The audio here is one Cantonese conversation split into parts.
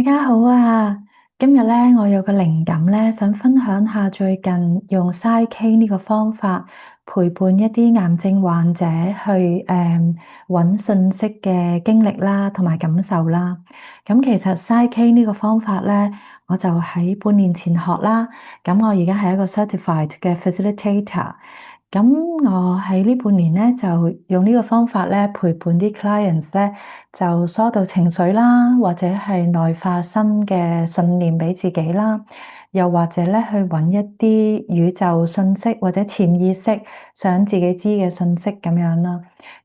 大家好啊！今日咧，我有個靈感咧，想分享下最近用 PSYCH-K 呢個方法陪伴一啲癌症患者去揾信息嘅經歷啦，同埋感受啦。咁其實 PSYCH-K 呢個方法咧，我就喺半年前學啦。咁我而家係一個 certified 嘅 facilitator。咁我喺呢半年咧，就用呢個方法咧陪伴啲 clients 咧，就疏導情緒啦，或者係內化新嘅信念俾自己啦，又或者咧去揾一啲宇宙信息或者潛意識想自己知嘅信息咁樣啦。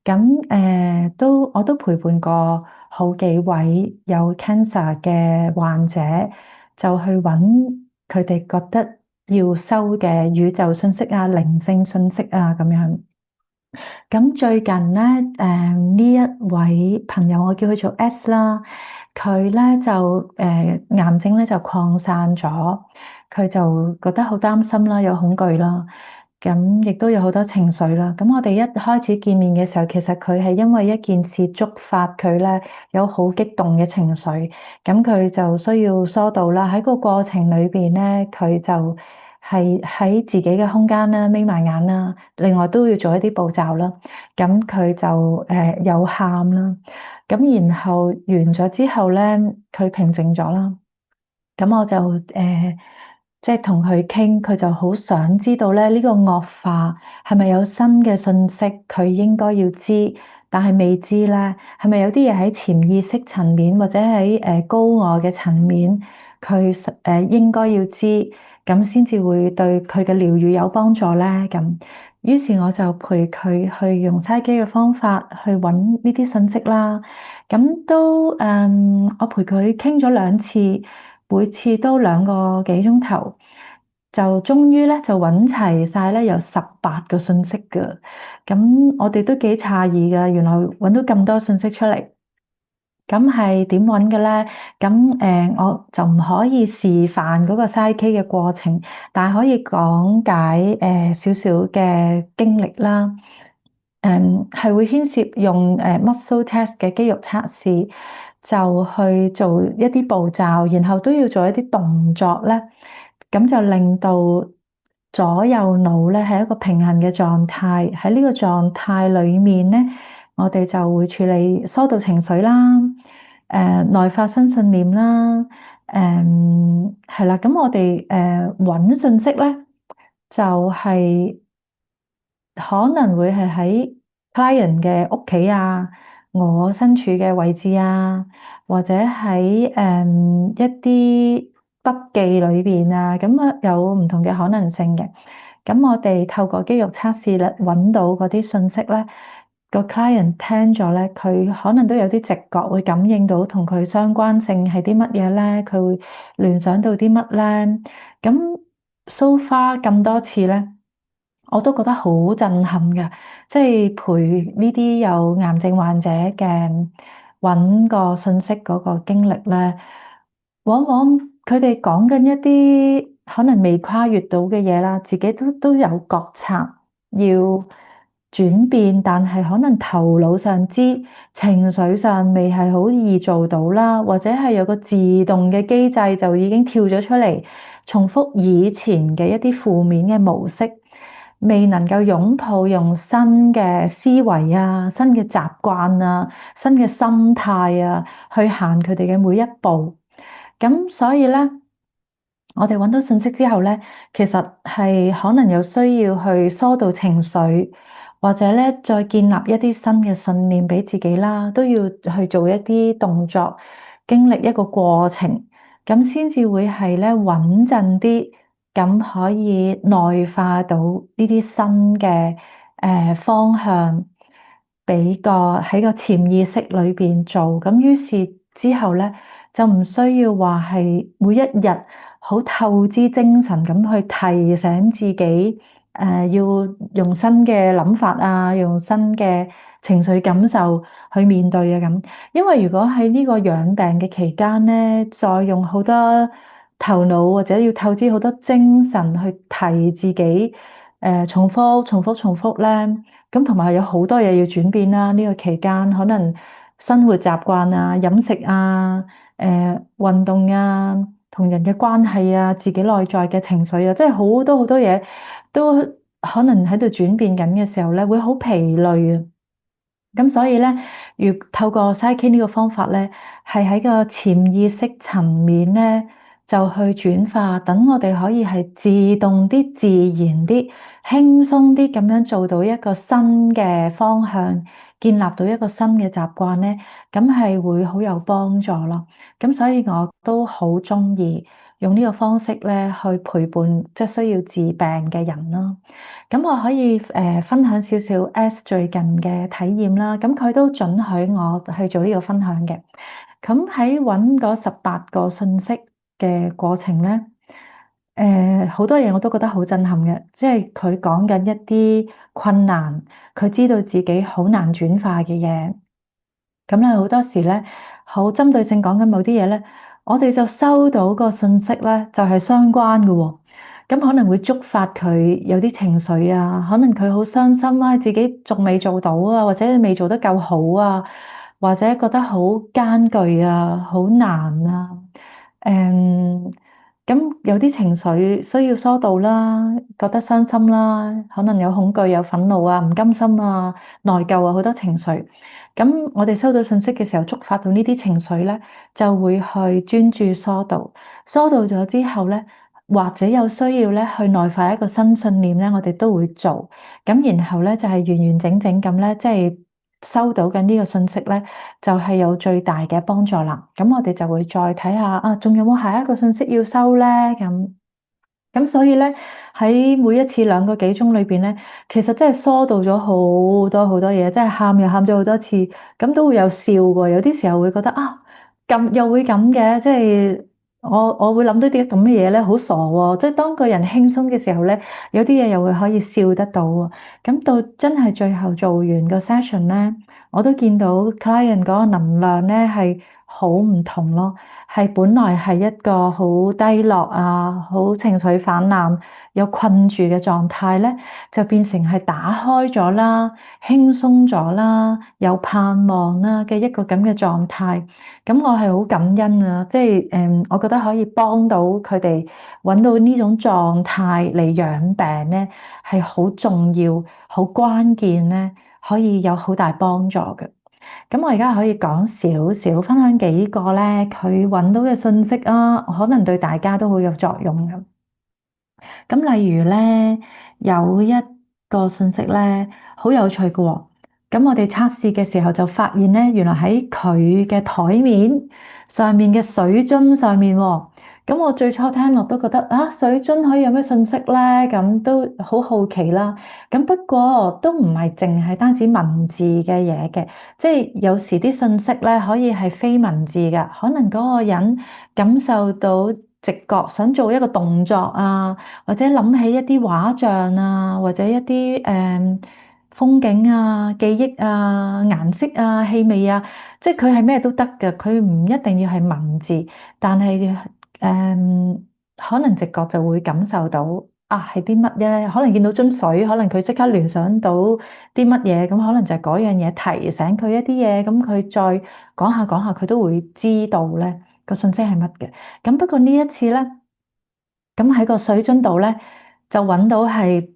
咁我都陪伴過好幾位有 cancer 嘅患者，就去揾佢哋覺得要收嘅宇宙信息啊、靈性信息啊咁樣。咁最近咧，呢一位朋友，我叫佢做 S 啦，佢咧就癌症咧就擴散咗，佢就覺得好擔心啦，有恐懼啦，咁亦都有好多情緒啦。咁我哋一開始見面嘅時候，其實佢係因為一件事觸發佢咧有好激動嘅情緒，咁佢就需要疏導啦。喺個過程裏邊咧，佢就係喺自己嘅空間啦，眯埋眼啦，另外都要做一啲步驟啦。咁佢就有喊啦，咁然後完咗之後咧，佢平靜咗啦。咁我就即係同佢傾，佢就好想知道咧呢個惡化係咪有新嘅信息，佢應該要知，但係未知咧，係咪有啲嘢喺潛意識層面或者喺高我嘅層面，佢應該要知，咁先至會對佢嘅療愈有幫助咧。咁於是我就陪佢去用篩機嘅方法去揾呢啲信息啦。咁都我陪佢傾咗兩次。每次都2個幾鐘頭，就終於咧就揾齊晒咧有18個信息㗎。咁我哋都幾詫異㗎，原來揾到咁多信息出嚟。咁係點揾嘅咧？咁我就唔可以示範嗰個 PSYCH-K 嘅過程，但係可以講解少少嘅經歷啦。係會牽涉用muscle test 嘅肌肉測試，就去做一啲步驟，然後都要做一啲動作咧，咁就令到左右腦咧係一個平衡嘅狀態。喺呢個狀態裏面咧，我哋就會處理疏導情緒啦，內化新信念啦，係啦。咁我哋揾信息咧，就係可能會係喺 client 嘅屋企啊，我身處嘅位置啊，或者喺一啲筆記裏邊啊，咁啊有唔同嘅可能性嘅。咁我哋透過肌肉測試咧，揾到嗰啲信息咧，個 client 聽咗咧，佢可能都有啲直覺，會感應到同佢相關性係啲乜嘢咧，佢會聯想到啲乜咧。咁 so far 咁多次咧，我都覺得好震撼嘅，即係陪呢啲有癌症患者嘅揾個信息嗰個經歷咧，往往佢哋講緊一啲可能未跨越到嘅嘢啦，自己都有覺察要轉變，但係可能頭腦上知，情緒上未係好易做到啦，或者係有個自動嘅機制就已經跳咗出嚟，重複以前嘅一啲負面嘅模式。未能夠擁抱用新嘅思維啊、新嘅習慣啊、新嘅心態啊，去行佢哋嘅每一步。咁所以咧，我哋揾到信息之後咧，其實係可能有需要去疏導情緒，或者咧再建立一啲新嘅信念俾自己啦，都要去做一啲動作，經歷一個過程，咁先至會係咧穩陣啲。咁可以內化到呢啲新嘅方向，俾個喺個潛意識裏邊做，咁於是之後咧就唔需要話係每一日好透支精神咁去提醒自己，要用新嘅諗法啊，用新嘅情緒感受去面對啊咁。因為如果喺呢個養病嘅期間咧，再用好多頭腦或者要透支好多精神去提自己，重複、重複、重複咧，咁同埋有好多嘢要轉變啦。呢個期間可能生活習慣啊、飲食啊、運動啊，同人嘅關係啊，自己內在嘅情緒啊，即係好多好多嘢都可能喺度轉變緊嘅時候咧，會好疲累啊。咁所以咧，透過 Psyche 呢個方法咧，係喺個潛意識層面咧，就去轉化，等我哋可以係自動啲、自然啲、輕鬆啲咁樣做到一個新嘅方向，建立到一個新嘅習慣咧，咁係會好有幫助咯。咁所以我都好鍾意用呢個方式咧去陪伴即係需要治病嘅人咯。咁我可以分享少少 S 最近嘅體驗啦。咁佢都准許我去做呢個分享嘅。咁喺揾嗰18個信息嘅過程咧，好多嘢我都覺得好震撼嘅。即係佢講緊一啲困難，佢知道自己好難轉化嘅嘢。咁咧好多時咧，好針對性講緊某啲嘢咧，我哋就收到個信息咧，就係相關嘅喎。咁可能會觸發佢有啲情緒啊，可能佢好傷心啊，自己仲未做到啊，或者未做得夠好啊，或者覺得好艱巨啊，好難啊。誒，咁有啲情緒需要疏導啦，覺得傷心啦，可能有恐懼、有憤怒啊、唔甘心啊、內疚啊，好多情緒。咁我哋收到信息嘅時候，觸發到呢啲情緒咧，就會去專注疏導。疏導咗之後咧，或者有需要咧去內化一個新信念咧，我哋都會做。咁然後咧就係完完整整咁咧，即係收到緊呢個信息咧，就係有最大嘅幫助啦。咁我哋就會再睇下啊，仲有冇下一個信息要收咧？咁所以咧，喺每一次2個幾鐘裏邊咧，其實真係疏導咗好多好多嘢，真係喊又喊咗好多次，咁都會有笑喎。有啲時候會覺得啊，咁又會咁嘅，即係我會諗到啲咁嘅嘢咧，好傻喎！即係當個人輕鬆嘅時候咧，有啲嘢又會可以笑得到喎。咁到真係最後做完個 session 咧，我都見到 client 嗰個能量咧係好唔同咯。係本來係一個好低落啊，好情緒泛濫，有困住嘅狀態咧，就變成係打開咗啦，輕鬆咗啦，有盼望啦嘅一個咁嘅狀態。咁我係好感恩啊，即係我覺得可以幫到佢哋揾到呢種狀態嚟養病咧，係好重要、好關鍵咧，可以有好大幫助嘅。咁我而家可以講少少，分享幾個咧，佢揾到嘅信息啊，可能對大家都好有作用嘅。咁例如咧，有一個信息咧，好有趣嘅喎。咁我哋測試嘅時候就發現咧，原來喺佢嘅台面上面嘅水樽上面喎。咁我最初聽落都覺得啊，水樽可以有咩信息咧？咁都好好奇啦。咁不過都唔係淨係單止文字嘅嘢嘅，即係有時啲信息咧可以係非文字嘅，可能嗰個人感受到直覺想做一個動作啊，或者諗起一啲畫像啊，或者一啲風景啊、記憶啊、顏色啊、氣味啊，即係佢係咩都得嘅，佢唔一定要係文字，但係可能直覺就會感受到啊係啲乜嘢，可能見到樽水，可能佢即刻聯想到啲乜嘢，咁可能就係嗰樣嘢提醒佢一啲嘢，咁佢再講下講下，佢都會知道咧個信息係乜嘅。咁不過呢一次咧。咁喺個水樽度咧，就揾到係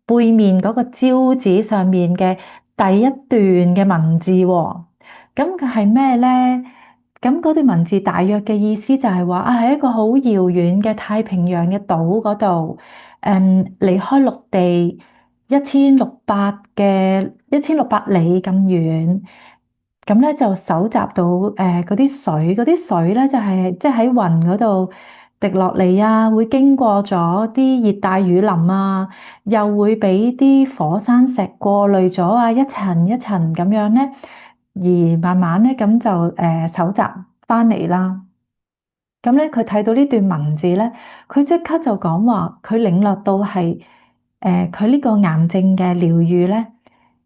背面嗰個招紙上面嘅第一段嘅文字喎。咁佢係咩咧？咁嗰段文字大約嘅意思就係話啊，喺一個好遙遠嘅太平洋嘅島嗰度，離開陸地1600里咁遠。咁咧就搜集到嗰啲水，嗰啲水咧就係即係喺雲嗰度滴落嚟啊，會經過咗啲熱帶雨林啊，又會俾啲火山石過濾咗啊，一層一層咁樣咧，而慢慢咧咁就搜集翻嚟啦。咁咧佢睇到呢段文字咧，佢即刻就講話，佢領略到係佢呢個癌症嘅療愈咧，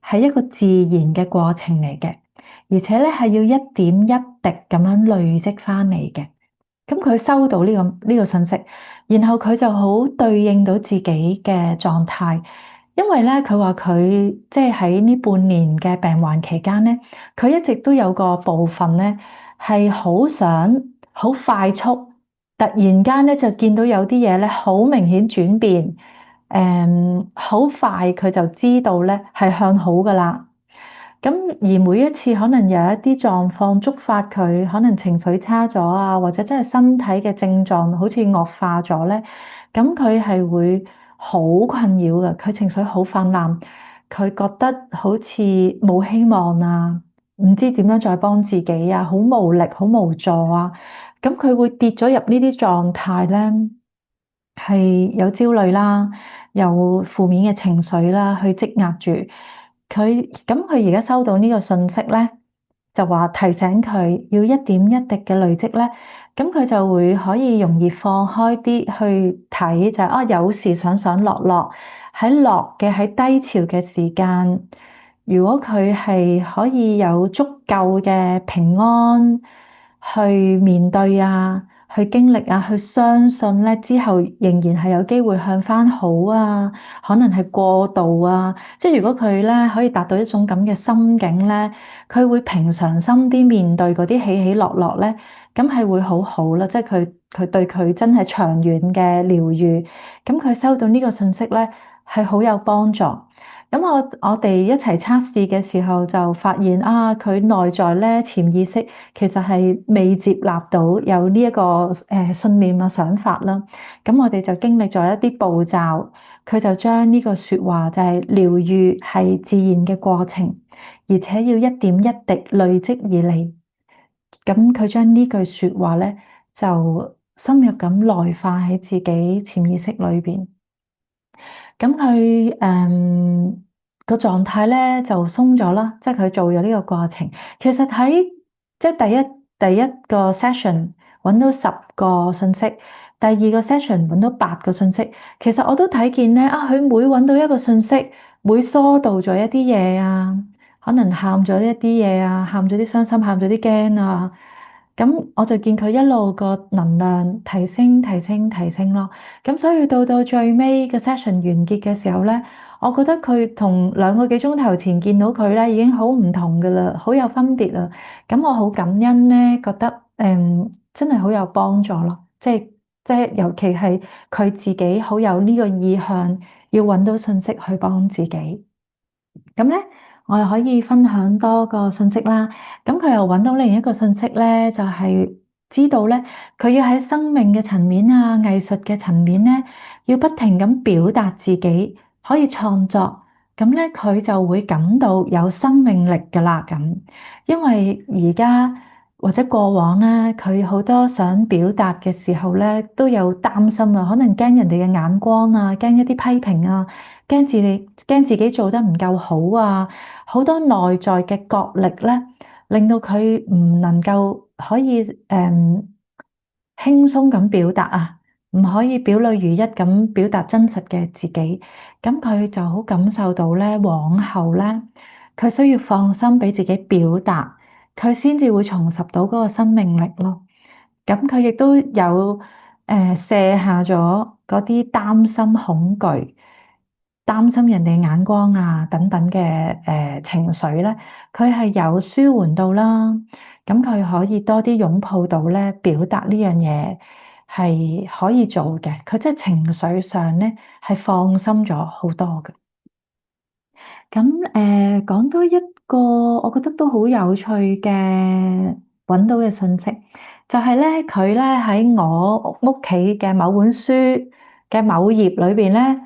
係一個自然嘅過程嚟嘅。而且咧係要一點一滴咁樣累積翻嚟嘅，咁佢收到呢個信息，然後佢就好對應到自己嘅狀態，因為咧佢話佢即係喺呢半年嘅病患期間咧，佢一直都有個部分咧係好想好快速，突然間咧就見到有啲嘢咧好明顯轉變，好快佢就知道咧係向好噶啦。咁而每一次可能有一啲狀況觸發佢，可能情緒差咗啊，或者真係身體嘅症狀好似惡化咗咧，咁佢係會好困擾嘅，佢情緒好泛濫，佢覺得好似冇希望啊，唔知點樣再幫自己啊，好無力、好無助啊，咁佢會跌咗入呢啲狀態咧，係有焦慮啦，有負面嘅情緒啦，去積壓住佢。咁佢而家收到呢個信息咧，就話提醒佢要一點一滴嘅累積咧，咁佢就會可以容易放開啲去睇，就係有時上上落落，喺落嘅喺低潮嘅時間，如果佢係可以有足夠嘅平安去面對啊。去經歷啊，去相信咧之後仍然係有機會向翻好啊，可能係過渡啊，即係如果佢咧可以達到一種咁嘅心境咧，佢會平常心啲面對嗰啲起起落落咧，咁係會好好啦，即係佢對佢真係長遠嘅療愈，咁佢收到呢個信息咧係好有幫助。咁我哋一齊測試嘅時候就發現啊，佢內在咧潛意識其實係未接納到有呢一個信念啊想法啦。咁我哋就經歷咗一啲步驟，佢就將呢個説話就係療愈係自然嘅過程，而且要一點一滴累積而嚟。咁佢將呢句説話咧就深入咁內化喺自己潛意識裏邊。咁佢個狀態咧就鬆咗啦，即係佢做咗呢個過程。其實喺即係第一個 session 揾到10個信息，第二個 session 揾到8個信息。其實我都睇見咧，佢每揾到一個信息，每疏導咗一啲嘢啊，可能喊咗一啲嘢啊，喊咗啲傷心，喊咗啲驚啊。咁我就見佢一路個能量提升、提升、提升咯。咁所以到最尾個 session 完結嘅時候咧，我覺得佢同2個幾鐘頭前見到佢咧已經好唔同噶啦，好有分別啦。咁我好感恩咧，覺得真係好有幫助咯。即係尤其係佢自己好有呢個意向，要揾到信息去幫自己。咁咧，我又可以分享多個信息啦。咁佢又揾到另一個信息咧，就係知道咧，佢要喺生命嘅層面啊、藝術嘅層面咧，要不停咁表達自己，可以創作。咁咧，佢就會感到有生命力㗎喇。咁，因為而家或者過往咧，佢好多想表達嘅時候咧，都有擔心啊，可能驚人哋嘅眼光啊，驚一啲批評啊。驚自己做得唔夠好啊，好多內在嘅角力咧，令到佢唔能夠可以輕鬆咁表達啊，唔可以表裏如一咁表達真實嘅自己。咁佢就好感受到咧，往後咧，佢需要放心俾自己表達，佢先至會重拾到嗰個生命力咯。咁佢亦都有卸下咗嗰啲擔心、恐懼。擔心人哋眼光啊等等嘅情緒咧，佢係有舒緩到啦。咁佢可以多啲擁抱到咧，表達呢樣嘢係可以做嘅。佢即係情緒上咧係放心咗好多嘅。咁講多一個，我覺得都好有趣嘅揾到嘅信息，就係咧佢咧喺我屋企嘅某本書嘅某頁裏邊咧，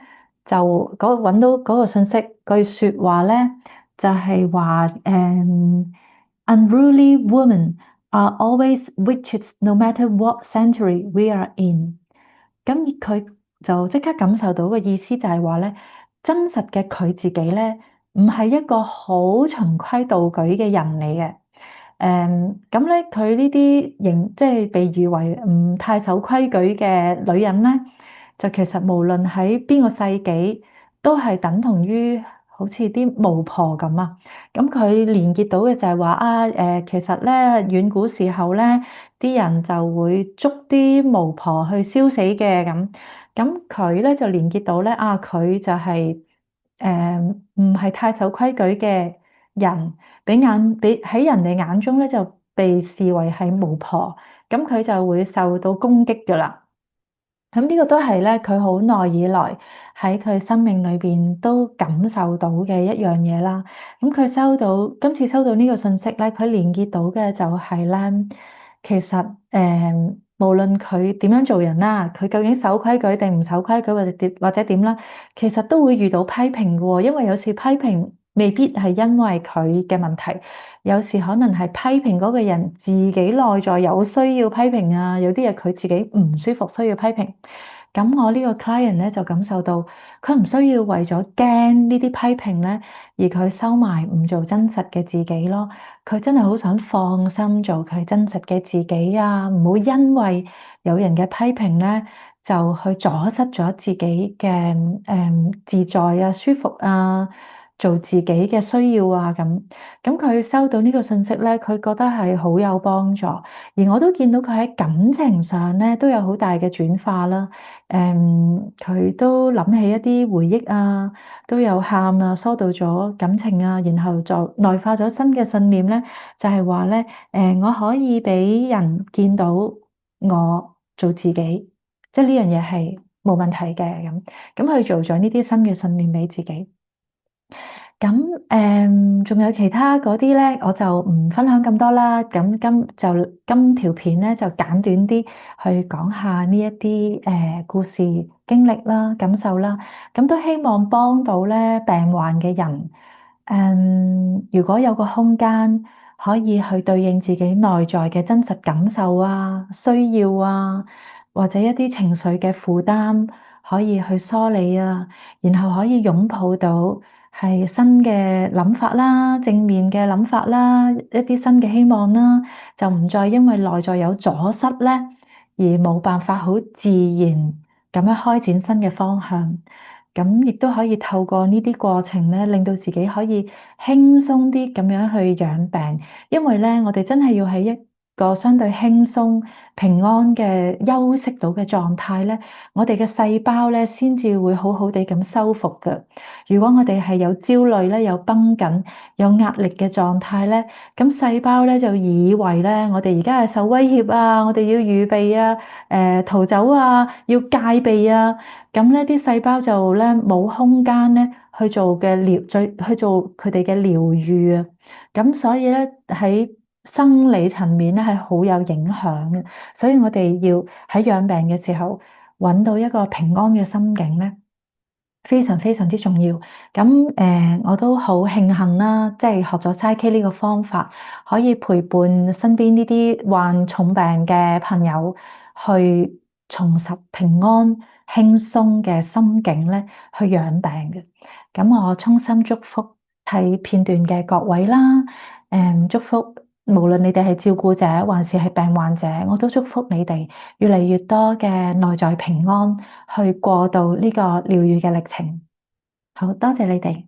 就揾到嗰個信息句説話咧，就係話unruly women are always witches no matter what century we are in。咁佢就即刻感受到嘅意思就係話咧，真實嘅佢自己咧，唔係一個好循規蹈矩嘅人嚟嘅。咁咧佢呢啲即係被譽為唔太守規矩嘅女人咧，就其實無論喺邊個世紀，都係等同於好似啲巫婆咁啊。咁佢連結到嘅就係話其實咧遠古時候咧，啲人就會捉啲巫婆去燒死嘅咁。咁佢咧就連結到咧佢就係唔係太守規矩嘅人，俾喺人哋眼中咧就被視為係巫婆，咁佢就會受到攻擊㗎喇。咁呢個都係咧，佢好耐以來喺佢生命裏邊都感受到嘅一樣嘢啦。咁佢今次收到呢個信息咧，佢連結到嘅就係咧，其實無論佢點樣做人啦，佢究竟守規矩定唔守規矩，或者點啦，其實都會遇到批評嘅喎。因為有時批評未必係因為佢嘅問題，有時可能係批評嗰個人自己內在有需要批評啊，有啲嘢佢自己唔舒服需要批評。咁我呢個 client 咧就感受到，佢唔需要為咗驚呢啲批評咧，而佢收埋唔做真實嘅自己咯。佢真係好想放心做佢真實嘅自己啊，唔好因為有人嘅批評咧，就去阻塞咗自己嘅自在啊、舒服啊、做自己嘅需要啊咁。咁佢收到呢個信息咧，佢覺得係好有幫助，而我都見到佢喺感情上咧都有好大嘅轉化啦。佢都諗起一啲回憶啊，都有喊啊，疏導咗感情啊，然後就內化咗新嘅信念咧，就係話咧，我可以俾人見到我做自己，即係呢樣嘢係冇問題嘅咁。咁佢做咗呢啲新嘅信念俾自己。咁仲有其他嗰啲咧，我就唔分享咁多啦。咁今條片咧就簡短啲去講下呢一啲故事經歷啦、感受啦。咁都希望幫到咧病患嘅人。如果有個空間可以去對應自己內在嘅真實感受啊、需要啊，或者一啲情緒嘅負擔，可以去梳理啊，然後可以擁抱到係新嘅諗法啦、正面嘅諗法啦、一啲新嘅希望啦，就唔再因為內在有阻塞咧，而冇辦法好自然咁樣開展新嘅方向。咁亦都可以透過呢啲過程咧，令到自己可以輕鬆啲咁樣去養病，因為咧，我哋真係要喺一個相對輕鬆、平安嘅休息到嘅狀態咧，我哋嘅細胞咧先至會好好地咁修復嘅。如果我哋係有焦慮咧、有繃緊、有壓力嘅狀態咧，咁細胞咧就以為咧，我哋而家係受威脅啊，我哋要預備啊、逃走啊、要戒備啊。咁咧啲細胞就咧冇空間咧去做佢哋嘅療愈啊，咁所以咧喺生理層面咧係好有影響嘅，所以我哋要喺養病嘅時候揾到一個平安嘅心境咧，非常非常之重要。咁我都好慶幸啦，即係學咗 PSYCH-K 呢個方法，可以陪伴身邊呢啲患重病嘅朋友去重拾平安輕鬆嘅心境咧，去養病嘅。咁我衷心祝福睇片段嘅各位啦，祝福無論你哋係照顧者還是係病患者，我都祝福你哋越嚟越多嘅內在平安，去過渡呢個療愈嘅歷程。好，多謝你哋。